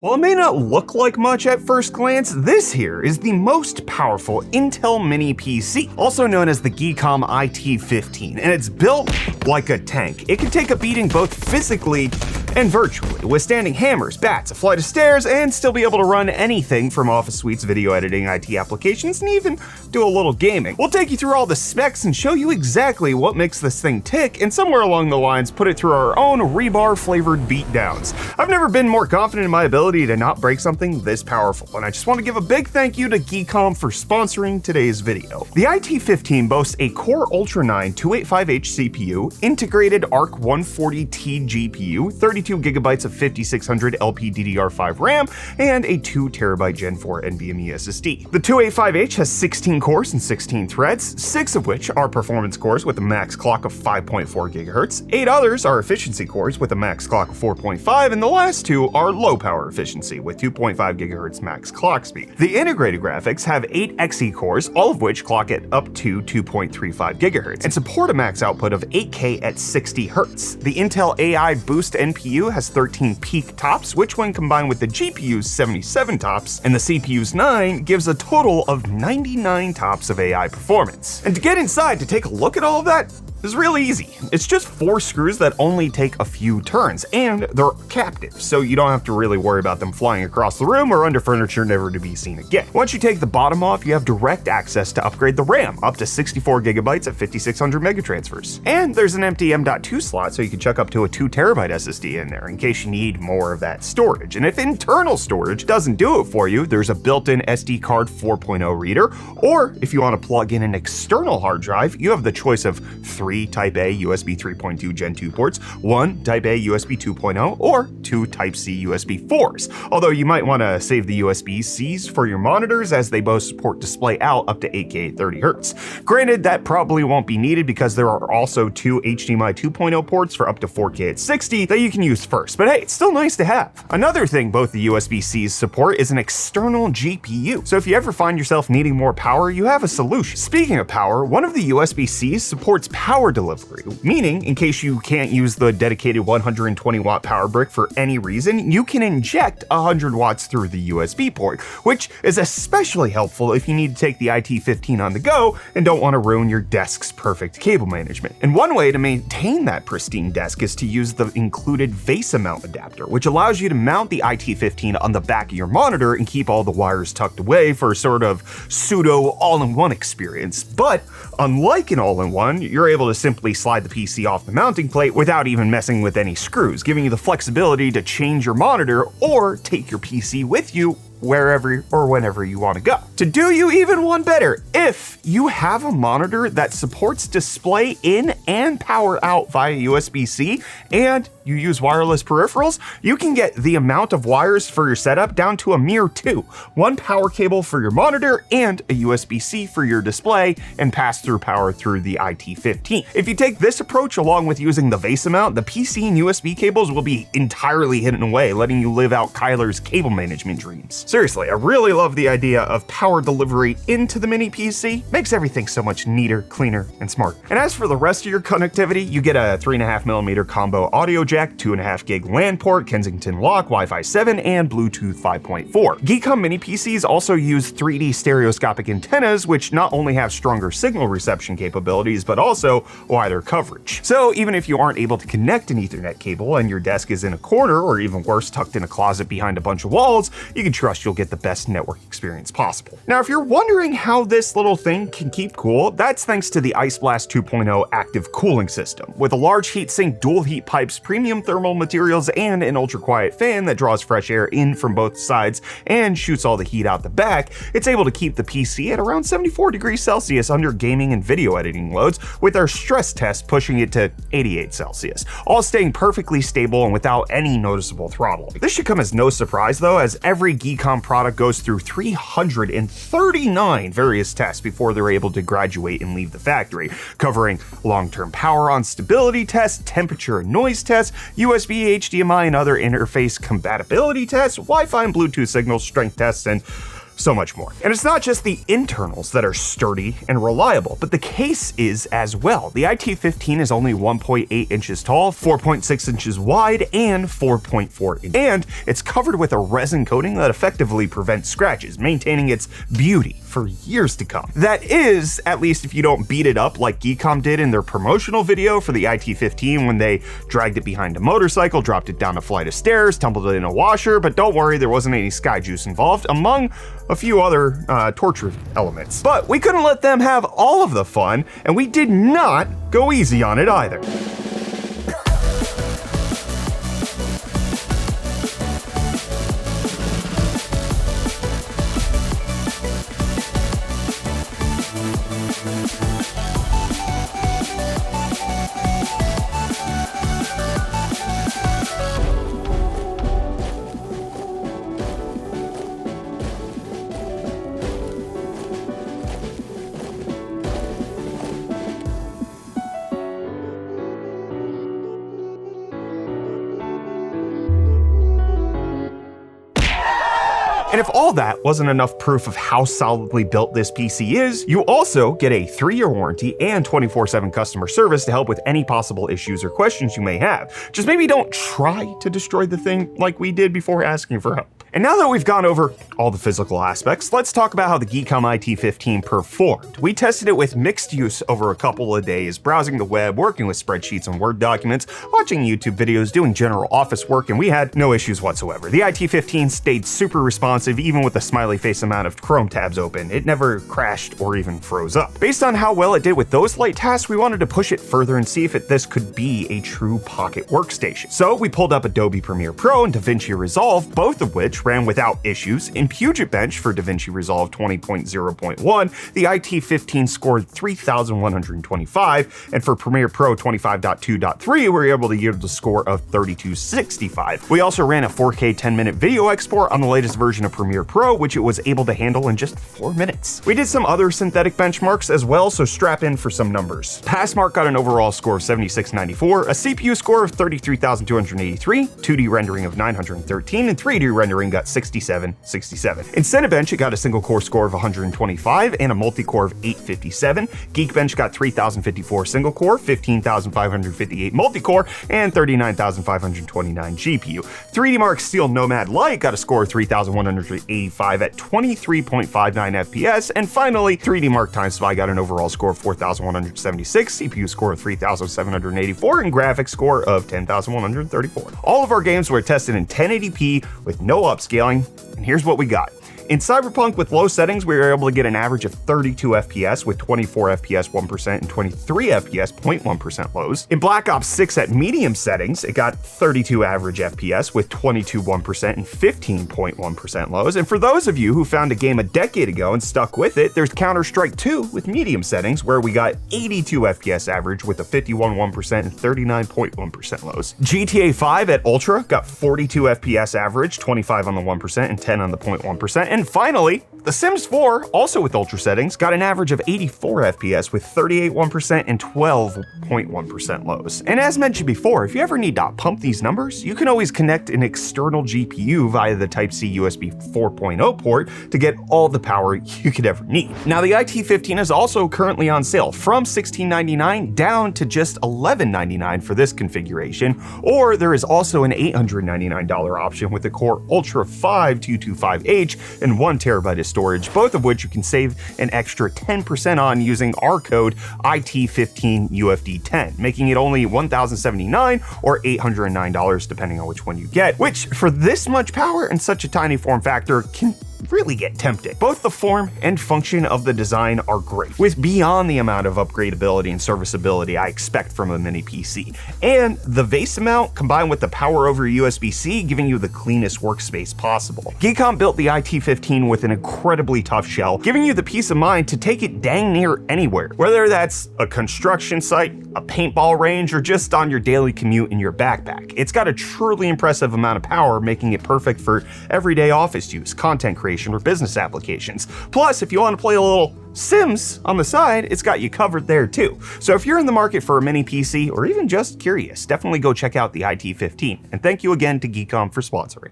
While it may not look like much at first glance, this here is the most powerful Intel Mini PC, also known as the GEEKOM IT15, and it's built like a tank. It can take a beating both physically and virtually, withstanding hammers, bats, a flight of stairs, and still be able to run anything from Office Suite's video editing IT applications and even do a little gaming. We'll take you through all the specs and show you exactly what makes this thing tick, and somewhere along the lines put it through our own rebar flavored beatdowns. I've never been more confident in my ability to not break something this powerful, and I just want to give a big thank you to GEEKOM for sponsoring today's video. The IT15 boasts a Core Ultra 9 285H CPU, integrated ARC 140T GPU, 32GB of 5600 LPDDR5 RAM, and a 2TB Gen 4 NVMe SSD. The 285H has 16 cores and 16 threads, 6 of which are performance cores with a max clock of 5.4 GHz, 8 others are efficiency cores with a max clock of 4.5, and the last 2 are low power efficiency with 2.5 GHz max clock speed. The integrated graphics have 8 Xe cores, all of which clock at up to 2.35 GHz, and support a max output of 8K at 60 Hz. The Intel AI Boost NPU has 13 peak tops, which when combined with the GPU's 77 tops and the CPU's 9 gives a total of 99 tops of AI performance. And to get inside to take a look at all of that, is really easy. It's just 4 screws that only take a few turns, and they're captive, so you don't have to really worry about them flying across the room or under furniture never to be seen again. Once you take the bottom off, you have direct access to upgrade the RAM up to 64GB at 5600 megatransfers. And there's an empty M.2 slot, so you can chuck up to a 2TB SSD in there in case you need more of that storage. And if internal storage doesn't do it for you, there's a built-in SD card 4.0 reader, or if you want to plug in an external hard drive, you have the choice of 3 Type A USB 3.2 Gen 2 ports, 1 Type A USB 2.0, or 2 Type C USB 4s. Although you might want to save the USB-Cs for your monitors as they both support display out up to 8K at 30 Hz. Granted, that probably won't be needed because there are also 2 HDMI 2.0 ports for up to 4K at 60 that you can use first, but hey, it's still nice to have. Another thing both the USB-Cs support is an external GPU, so if you ever find yourself needing more power, you have a solution. Speaking of power, one of the USB-Cs supports power delivery, meaning in case you can't use the dedicated 120 watt power brick for any reason, you can inject 100 watts through the USB port, which is especially helpful if you need to take the IT15 on the go and don't want to ruin your desk's perfect cable management. And one way to maintain that pristine desk is to use the included VESA mount adapter, which allows you to mount the IT15 on the back of your monitor and keep all the wires tucked away for a sort of pseudo all-in-one experience. But unlike an all-in-one, you're able to simply slide the PC off the mounting plate without even messing with any screws, giving you the flexibility to change your monitor or take your PC with you wherever or whenever you want to go. To do you even one better, if you have a monitor that supports display in and power out via USB-C and you use wireless peripherals, you can get the amount of wires for your setup down to a mere 2. 1 power cable for your monitor and a USB-C for your display and pass through power through the IT15. If you take this approach along with using the VESA mount, the PC and USB cables will be entirely hidden away, letting you live out Kyler's cable management dreams. Seriously, I really love the idea of power delivery into the mini PC. Makes everything so much neater, cleaner, and smarter. And as for the rest of your connectivity, you get a 3.5mm combo audio jack, 2.5 gig LAN port, Kensington lock, Wi-Fi 7, and Bluetooth 5.4. GEEKOM mini PCs also use 3D stereoscopic antennas, which not only have stronger signal reception capabilities, but also wider coverage. So even if you aren't able to connect an Ethernet cable and your desk is in a corner, or even worse, tucked in a closet behind a bunch of walls, you can trust you'll get the best network experience possible. Now, if you're wondering how this little thing can keep cool, that's thanks to the Ice Blast 2.0 active cooling system. With a large heatsink, dual heat pipes, premium thermal materials, and an ultra-quiet fan that draws fresh air in from both sides and shoots all the heat out the back, it's able to keep the PC at around 74 degrees Celsius under gaming and video editing loads, with our stress test pushing it to 88 Celsius, all staying perfectly stable and without any noticeable throttling. This should come as no surprise though, as every GEEKOM product goes through 339 various tests before they're able to graduate and leave the factory, covering long-term power on stability tests, temperature and noise tests, USB, HDMI, and other interface compatibility tests, Wi-Fi and Bluetooth signal strength tests, and so much more. And it's not just the internals that are sturdy and reliable, but the case is as well. The IT15 is only 1.8 inches tall, 4.6 inches wide, and 4.4 inches. And it's covered with a resin coating that effectively prevents scratches, maintaining its beauty for years to come. That is, at least if you don't beat it up like GEEKOM did in their promotional video for the IT15 when they dragged it behind a motorcycle, dropped it down a flight of stairs, tumbled it in a washer, but don't worry, there wasn't any sky juice involved, among a few other torture elements. But we couldn't let them have all of the fun, and we did not go easy on it either. And if all that wasn't enough proof of how solidly built this PC is, you also get a 3-year warranty and 24/7 customer service to help with any possible issues or questions you may have. Just maybe don't try to destroy the thing like we did before asking for help. And now that we've gone over all the physical aspects, let's talk about how the GEEKOM IT15 performed. We tested it with mixed use over a couple of days, browsing the web, working with spreadsheets and Word documents, watching YouTube videos, doing general office work, and we had no issues whatsoever. The IT15 stayed super responsive even with a smiley face amount of Chrome tabs open. It never crashed or even froze up. Based on how well it did with those light tasks, we wanted to push it further and see if this could be a true pocket workstation. So we pulled up Adobe Premiere Pro and DaVinci Resolve, both of which ran without issues. In Puget Bench for DaVinci Resolve 20.0.1, the IT15 scored 3,125, and for Premiere Pro 25.2.3, we were able to yield a score of 3,265. We also ran a 4K 10-minute video export on the latest version of Premiere Pro, which it was able to handle in just 4 minutes. We did some other synthetic benchmarks as well, so strap in for some numbers. Passmark got an overall score of 7694, a CPU score of 33,283, 2D rendering of 913, and 3D rendering got 6767. In Cinebench, it got a single core score of 125 and a multi-core of 857. Geekbench got 3,054 single core, 15,558 multi-core, and 39,529 GPU. 3D Mark Steel Nomad Lite got a score of 3,185 at 23.59 FPS, and finally, 3D Mark Time Spy got an overall score of 4,176, CPU score of 3,784, and graphics score of 10,134. All of our games were tested in 1080p with no upscaling, and here's what we got. In Cyberpunk with low settings, we were able to get an average of 32 FPS with 24 FPS 1% and 23 FPS 0.1% lows. In Black Ops 6 at medium settings, it got 32 average FPS with 22 1% and 15.1% lows. And for those of you who found a game a decade ago and stuck with it, there's Counter-Strike 2 with medium settings where we got 82 FPS average with a 51 1% and 39.1% lows. GTA 5 at Ultra got 42 FPS average, 25 on the 1% and 10 on the 0.1%. And finally, The Sims 4, also with Ultra settings, got an average of 84 FPS with 38 1% and 12.1% lows. And as mentioned before, if you ever need to pump these numbers, you can always connect an external GPU via the Type-C USB 4.0 port to get all the power you could ever need. Now, the IT15 is also currently on sale from $1699 down to just $1199 for this configuration, or there is also an $899 option with the Core Ultra 5 225H and 1 terabyte of storage, both of which you can save an extra 10% on using our code IT15UFD10, making it only $1,079 or $809 depending on which one you get, which for this much power and such a tiny form factor can really get tempting. Both the form and function of the design are great, with beyond the amount of upgradability and serviceability I expect from a mini PC. And the vase amount combined with the power over USB-C giving you the cleanest workspace possible. GEEKOM built the IT15 with an incredibly tough shell, giving you the peace of mind to take it dang near anywhere, whether that's a construction site, a paintball range, or just on your daily commute in your backpack. It's got a truly impressive amount of power, making it perfect for everyday office use, content creation, or business applications. Plus, if you want to play a little Sims on the side, it's got you covered there too. So if you're in the market for a mini PC or even just curious, definitely go check out the IT15. And thank you again to GEEKOM for sponsoring.